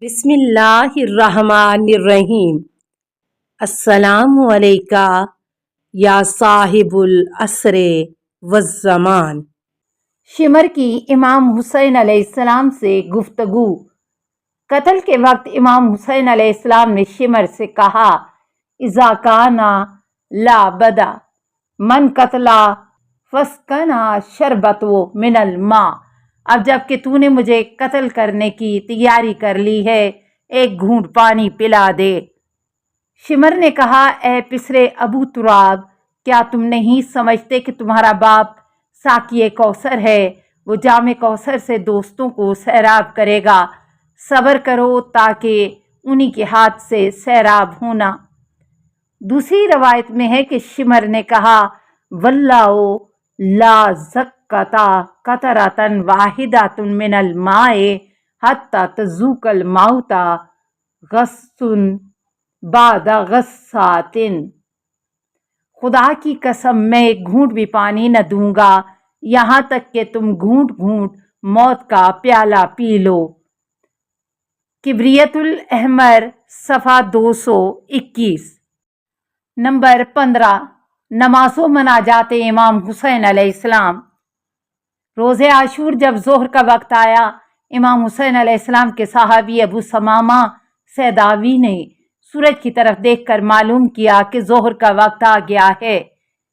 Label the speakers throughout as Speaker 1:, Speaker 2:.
Speaker 1: بسم اللہ الرحمن الرحیم۔ السلام علیکہ یا صاحب العصر والزمان۔
Speaker 2: شمر کی امام حسین علیہ السلام سے گفتگو۔ قتل کے وقت امام حسین علیہ السلام نے شمر سے کہا، اذا کانا لا بدا من قتلا فسکنا شربتو من الماء۔ اب جب کہ تو نے مجھے قتل کرنے کی تیاری کر لی ہے، ایک گھونٹ پانی پلا دے۔ شمر نے کہا، اے پسرے ابو تراب، کیا تم نہیں سمجھتے کہ تمہارا باپ ساقی کوثر ہے؟ وہ جام کوثر سے دوستوں کو سیراب کرے گا۔ صبر کرو تاکہ انہی کے ہاتھ سے سیراب ہونا۔ دوسری روایت میں ہے کہ شمر نے کہا، واللہ لا زکتا قطرۃ واحدۃ من الماء حتی تذوق الموت غص بعد غصۃ۔ خدا کی قسم میں ایک گھونٹ بھی پانی نہ دوں گا یہاں تک کہ تم گھونٹ گھونٹ موت کا پیالہ پی لو۔ کبریت الاحمر صفحہ 221۔ نمبر 15، نماز و مناجات امام حسین علیہ السلام۔ روز عاشور جب ظہر کا وقت آیا، امام حسین علیہ السلام کے صحابی ابو ثمامہ سیداوی نے سورج کی طرف دیکھ کر معلوم کیا کہ ظہر کا وقت آ گیا ہے۔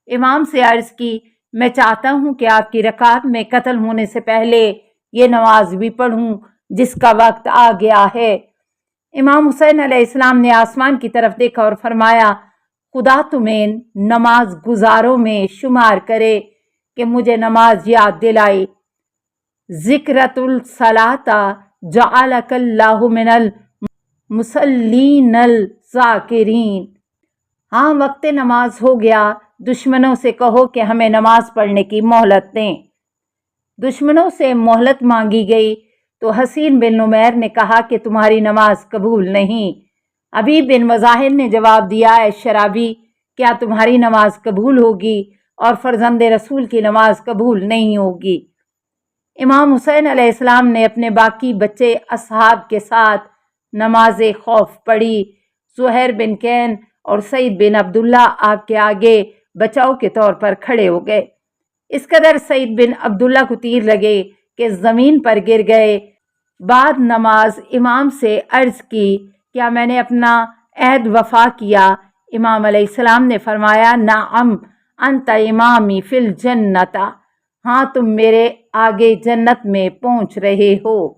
Speaker 2: امام سے عرض کی، میں چاہتا ہوں کہ آپ کی رکعت میں قتل ہونے سے پہلے یہ نماز بھی پڑھوں جس کا وقت آ گیا ہے۔ امام حسین علیہ السلام نے آسمان کی طرف دیکھا اور فرمایا، خدا تمہیں نماز گزاروں میں شمار کرے کہ مجھے نماز یاد دلائی۔ ذکرت الصلاۃ جعلک اللہ من المصلین الذاکرین۔ ہاں، وقت نماز ہو گیا، دشمنوں سے کہو کہ ہمیں نماز پڑھنے کی مہلت دیں۔ دشمنوں سے مہلت مانگی گئی تو حسین بن نمیر نے کہا کہ تمہاری نماز قبول نہیں۔ حبیب بن مظاہر نے جواب دیا، اے شرابی، کیا تمہاری نماز قبول ہوگی اور فرزند رسول کی نماز قبول نہیں ہوگی؟ امام حسین علیہ السلام نے اپنے باقی بچے اصحاب کے ساتھ نماز خوف پڑھی۔ زہیر بن کین اور سعید بن عبداللہ آپ کے آگے بچاؤ کے طور پر کھڑے ہو گئے۔ اس قدر سعید بن عبداللہ کو تیر لگے کہ زمین پر گر گئے۔ بعد نماز امام سے عرض کی، کیا میں نے اپنا عہد وفا کیا؟ امام علیہ السلام نے فرمایا، نعم انت امامی فی الجنت۔ ہاں، تم میرے آگے جنت میں پہنچ رہے ہو۔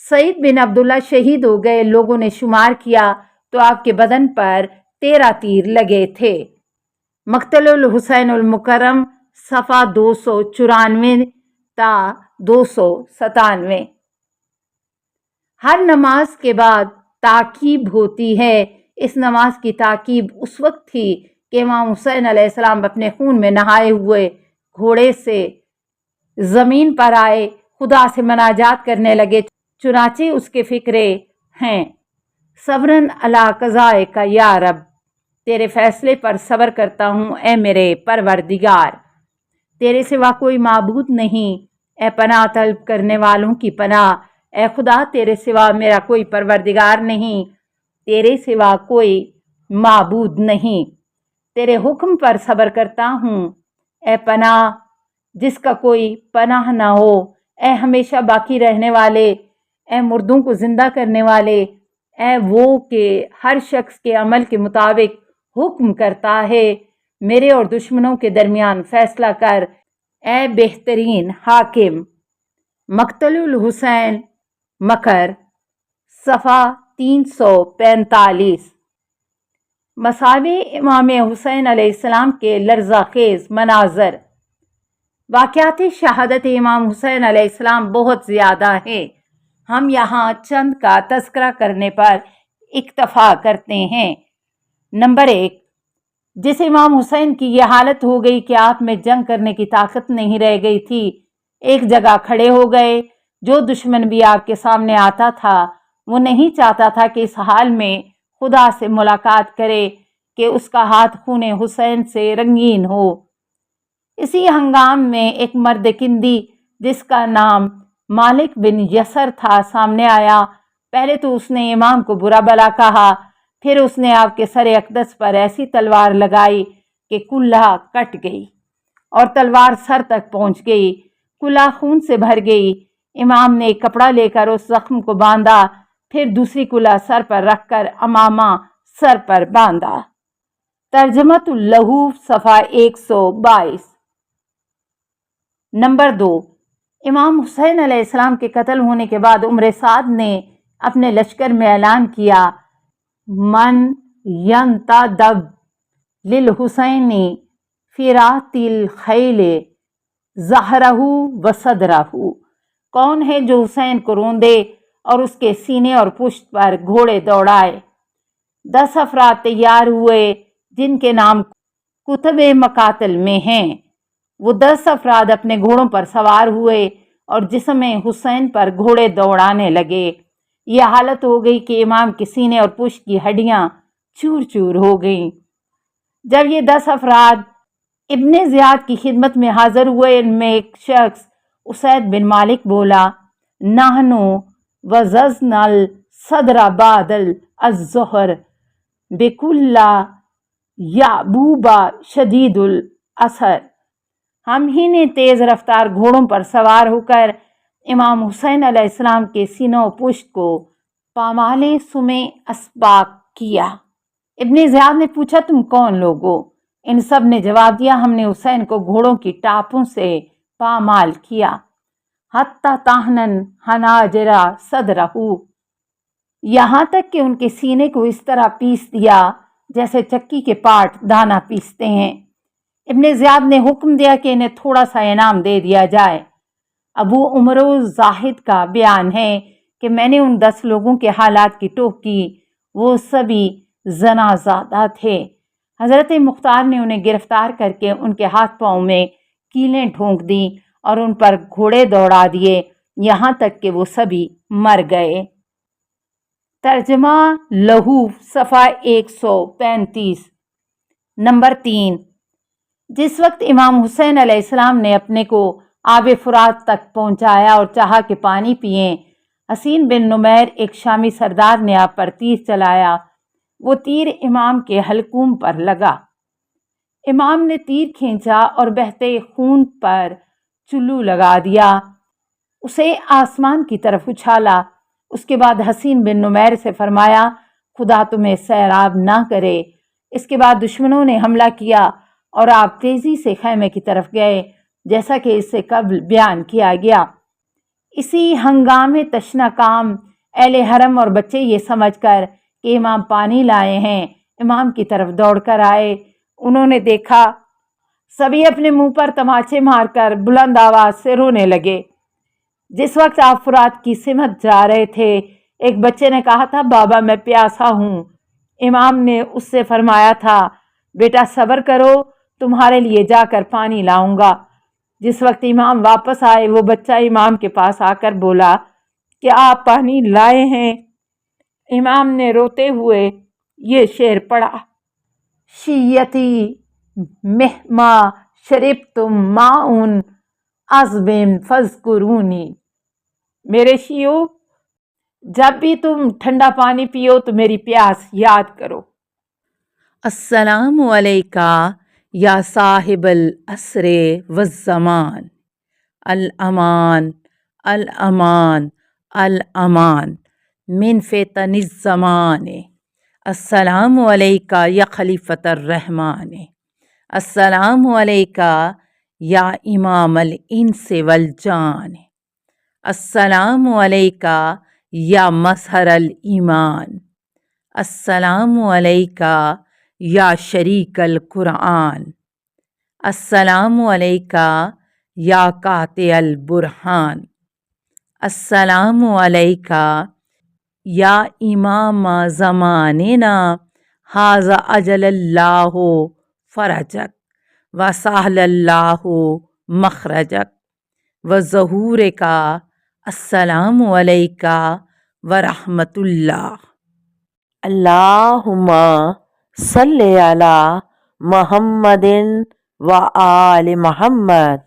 Speaker 2: سعید بن عبداللہ شہید ہو گئے۔ لوگوں نے شمار کیا تو آپ کے بدن پر 13 تیر لگے تھے۔ مقتل الحسین المکرم صفحہ 294 تا 297۔ ہر نماز کے بعد تعقیب ہوتی ہے۔ اس نماز کی تعقیب اس وقت تھی کہ امام حسین علیہ السلام اپنے خون میں نہائے ہوئے گھوڑے سے زمین پر آئے، خدا سے مناجات کرنے لگے، چنانچہ اس کے فقرے ہیں، صبراً علی قضائک یا رب، تیرے فیصلے پر صبر کرتا ہوں اے میرے پروردگار، تیرے سوا کوئی معبود نہیں، اے پناہ طلب کرنے والوں کی پناہ، اے خدا تیرے سوا میرا کوئی پروردگار نہیں، تیرے سوا کوئی معبود نہیں، تیرے حکم پر صبر کرتا ہوں، اے پناہ جس کا کوئی پناہ نہ ہو، اے ہمیشہ باقی رہنے والے، اے مردوں کو زندہ کرنے والے، اے وہ کہ ہر شخص کے عمل کے مطابق حکم کرتا ہے، میرے اور دشمنوں کے درمیان فیصلہ کر، اے بہترین حاکم۔ مقتل الحسین مکر صفحہ 345۔ مصاب امام حسین علیہ السلام کے لرزہ خیز مناظر۔ واقعات شہادت امام حسین علیہ السلام بہت زیادہ ہیں، ہم یہاں چند کا تذکرہ کرنے پر اکتفا کرتے ہیں۔ نمبر 1، جس امام حسین کی یہ حالت ہو گئی کہ آپ میں جنگ کرنے کی طاقت نہیں رہ گئی تھی، ایک جگہ کھڑے ہو گئے۔ جو دشمن بھی آپ کے سامنے آتا تھا وہ نہیں چاہتا تھا کہ اس حال میں خدا سے ملاقات کرے کہ اس کا ہاتھ خون حسین سے رنگین ہو۔ اسی ہنگام میں ایک مرد کندی جس کا نام مالک بن یسر تھا سامنے آیا، پہلے تو اس نے امام کو برا بلا کہا، پھر اس نے آپ کے سر اقدس پر ایسی تلوار لگائی کہ کلہ کٹ گئی اور تلوار سر تک پہنچ گئی، کلہ خون سے بھر گئی۔ امام نے ایک کپڑا لے کر اس زخم کو باندھا، پھر دوسری کلہ سر پر رکھ کر امامہ سر پر باندھا۔ ترجمۃ اللہوف صفحہ 122۔ نمبر 2، امام حسین علیہ السلام کے قتل ہونے کے بعد عمر سعد نے اپنے لشکر میں اعلان کیا، من ینتدب للحسین فیرات الخیل ظہرہ و صدرہ، کون ہے جو حسین کو روندے اور اس کے سینے اور پشت پر گھوڑے دوڑائے؟ 10 افراد تیار ہوئے جن کے نام کتب مقاتل میں ہیں۔ وہ 10 افراد اپنے گھوڑوں پر سوار ہوئے اور جسم حسین پر گھوڑے دوڑانے لگے۔ یہ حالت ہو گئی کہ امام کے سینے اور پشت کی ہڈیاں چور چور ہو گئیں۔ جب یہ 10 افراد ابن زیاد کی خدمت میں حاضر ہوئے، ان میں ایک شخص اسید بن مالک بولا، نحنو وززنا الصدر بعد الظہر بکل یعبوبہ شدید الاثر، ہم ہی نے تیز رفتار گھوڑوں پر سوار ہو کر امام حسین علیہ السلام کے سینوں و پشت کو پامال سمے اسباق کیا۔ ابن زیاد نے پوچھا، تم کون لوگ ہو؟ ان سب نے جواب دیا، ہم نے حسین کو گھوڑوں کی ٹاپوں سے پامال کیا۔ حتی طحنن حناجر صدرہ، یہاں تک کہ ان کے سینے کو اس طرح پیس دیا جیسے چکی کے پاٹ دانا پیستے ہیں۔ ابن زیاد نے حکم دیا کہ انہیں تھوڑا سا انعام دے دیا جائے۔ ابو عمر زاہد کا بیان ہے کہ میں نے ان 10 لوگوں کے حالات کی ٹوک کی، وہ سبھی زنازادہ تھے۔ حضرت مختار نے انہیں گرفتار کر کے ان کے ہاتھ پاؤں میں کیلیں ٹھونک دیں اور ان پر گھوڑے دوڑا دیے یہاں تک کہ وہ سبھی مر گئے۔ ترجمہ لہوف صفحہ 135۔ نمبر 3، جس وقت امام حسین علیہ السلام نے اپنے کو آب فرات تک پہنچایا اور چاہا کہ پانی پئیں، حسین بن نمیر ایک شامی سردار نے آپ پر تیر چلایا۔ وہ تیر امام کے حلقوم پر لگا۔ امام نے تیر کھینچا اور بہتے خون پر چلو لگا دیا، اسے آسمان کی طرف اچھالا۔ اس کے بعد حسین بن نمیر سے فرمایا، خدا تمہیں سیراب نہ کرے۔ اس کے بعد دشمنوں نے حملہ کیا اور آپ تیزی سے خیمے کی طرف گئے، جیسا کہ اس سے قبل بیان کیا گیا۔ اسی ہنگامے تشنا کام اہل حرم اور بچے یہ سمجھ کر کہ امام پانی لائے ہیں، امام کی طرف دوڑ کر آئے۔ انہوں نے دیکھا سبھی اپنے منہ پر تماچے مار کر بلند آواز سے رونے لگے۔ جس وقت آپ فرات کی سمت جا رہے تھے، ایک بچے نے کہا تھا، بابا میں پیاسا ہوں۔ امام نے اس سے فرمایا تھا، بیٹا صبر کرو، تمہارے لیے جا کر پانی لاؤں گا۔ جس وقت امام واپس آئے، وہ بچہ امام کے پاس آ کر بولا کہ آپ پانی لائے ہیں؟ امام نے روتے ہوئے یہ شعر پڑھا، شیتی مہما شربتم ماؤن عذبن فاذکرونی، میرے شیعو جب بھی تم ٹھنڈا پانی پیو تو میری پیاس یاد کرو۔
Speaker 1: السلام علیکہ یا صاحب العصر والزمان، الامان الامان الامان من فتن الزمان، السلام علیکہ یا خلیفۃ الرحمن، السلام علیکہ یا امام الانس والجان، السلام علیکہ یا مظہر الایمان، السلام علیکہ یا شریک القرآن، السلام علیکہ یا قاطع البرہان، السلام علیکہ یا امام زماننا ھذا اجل اللہ فرجک وسہل اللہ مخرجک وظہورک، السلام علیکہ ورحمۃ اللہ۔ اللہم صلی علی محمد و آل محمد۔